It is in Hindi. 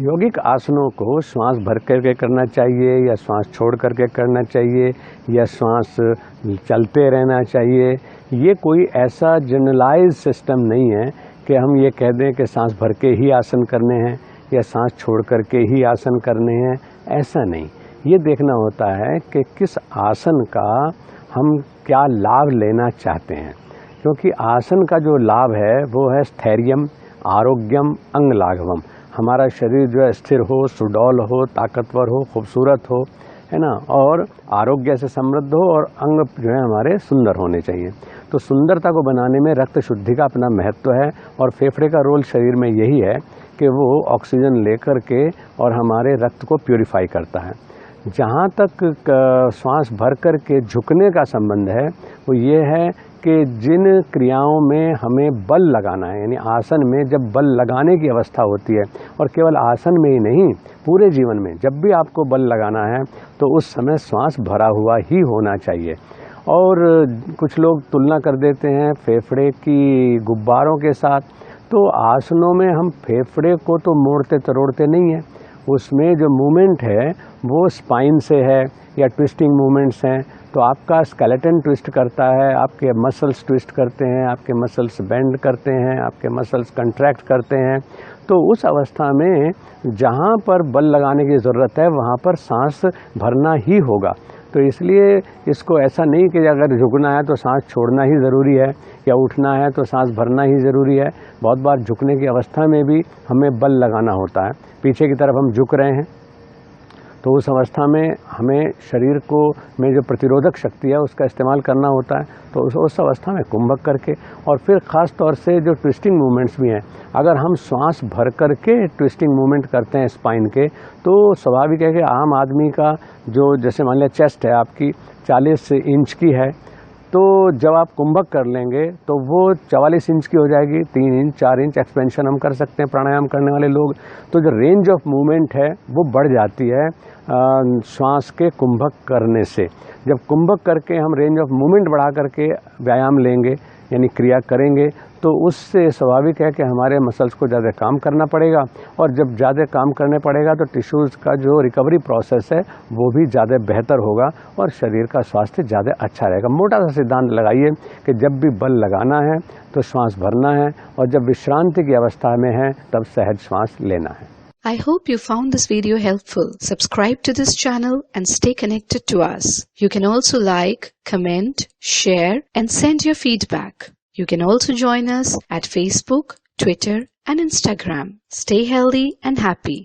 यौगिक आसनों को श्वास भर करके करना चाहिए या श्वास छोड़ करके करना चाहिए या श्वास चलते रहना चाहिए, ये कोई ऐसा जनरलाइज सिस्टम नहीं है कि हम ये कह दें कि सांस भर के ही आसन करने हैं या सांस छोड़ करके ही आसन करने हैं, ऐसा नहीं। ये देखना होता है कि किस आसन का हम क्या लाभ लेना चाहते हैं, क्योंकि आसन का जो लाभ है वो है स्थैर्यम, आरोग्यम, अंग लाघवम। हमारा शरीर जो है स्थिर हो, सुडौल हो, ताकतवर हो, खूबसूरत हो, है ना, और आरोग्य से समृद्ध हो, और अंग जो है हमारे सुंदर होने चाहिए। तो सुंदरता को बनाने में रक्त शुद्धि का अपना महत्व है, और फेफड़े का रोल शरीर में यही है कि वो ऑक्सीजन लेकर के और हमारे रक्त को प्यूरिफाई करता है। जहाँ तक श्वास भर कर के झुकने का संबंध है वो ये है कि जिन क्रियाओं में हमें बल लगाना है, यानी आसन में जब बल लगाने की अवस्था होती है, और केवल आसन में ही नहीं, पूरे जीवन में जब भी आपको बल लगाना है तो उस समय श्वास भरा हुआ ही होना चाहिए। और कुछ लोग तुलना कर देते हैं फेफड़े की गुब्बारों के साथ, तो आसनों में हम फेफड़े को तो मोड़ते तरोड़ते नहीं हैं, उसमें जो मूवमेंट है वो स्पाइन से है या ट्विस्टिंग मूवमेंट्स हैं, तो आपका स्केलेटन ट्विस्ट करता है, आपके मसल्स ट्विस्ट करते हैं, आपके मसल्स बेंड करते हैं, आपके मसल्स कंट्रैक्ट करते हैं। तो उस अवस्था में जहाँ पर बल लगाने की ज़रूरत है वहाँ पर सांस भरना ही होगा। तो इसलिए इसको ऐसा नहीं कि अगर झुकना है तो सांस छोड़ना ही ज़रूरी है या उठना है तो सांस भरना ही ज़रूरी है। बहुत बार झुकने की अवस्था में भी हमें बल लगाना होता है, पीछे की तरफ हम झुक रहे हैं, तो उस अवस्था में हमें शरीर को में जो प्रतिरोधक शक्ति है उसका इस्तेमाल करना होता है। तो उस अवस्था में कुंभक करके, और फिर ख़ास तौर से जो ट्विस्टिंग मूवमेंट्स भी हैं, अगर हम श्वास भर करके ट्विस्टिंग मूवमेंट करते हैं स्पाइन के, तो स्वाभाविक है कि आम आदमी का जो, जैसे मान लिया चेस्ट है आपकी 40 इंच की है, तो जब आप कुंभक कर लेंगे तो वो 44 इंच की हो जाएगी, 3 इंच 4 इंच एक्सपेंशन हम कर सकते हैं प्राणायाम करने वाले लोग। तो जो रेंज ऑफ मूवमेंट है वो बढ़ जाती है श्वास के कुंभक करने से। जब कुंभक करके हम रेंज ऑफ मूवमेंट बढ़ा करके व्यायाम लेंगे यानी क्रिया करेंगे, तो उससे स्वाभाविक है कि हमारे मसल्स को ज़्यादा काम करना पड़ेगा, और जब ज़्यादा काम करने पड़ेगा तो टिश्यूज़ का जो रिकवरी प्रोसेस है वो भी ज़्यादा बेहतर होगा और शरीर का स्वास्थ्य ज़्यादा अच्छा रहेगा। मोटा सा सिद्धांत लगाइए कि जब भी बल लगाना है तो श्वास भरना है, और जब विश्रांति की अवस्था में है तब सहज श्वास लेना है। I hope you found this video helpful. Subscribe to this channel and stay connected to us. You can also like, comment, share and send your feedback. You can also join us at Facebook, Twitter and Instagram. Stay healthy and happy.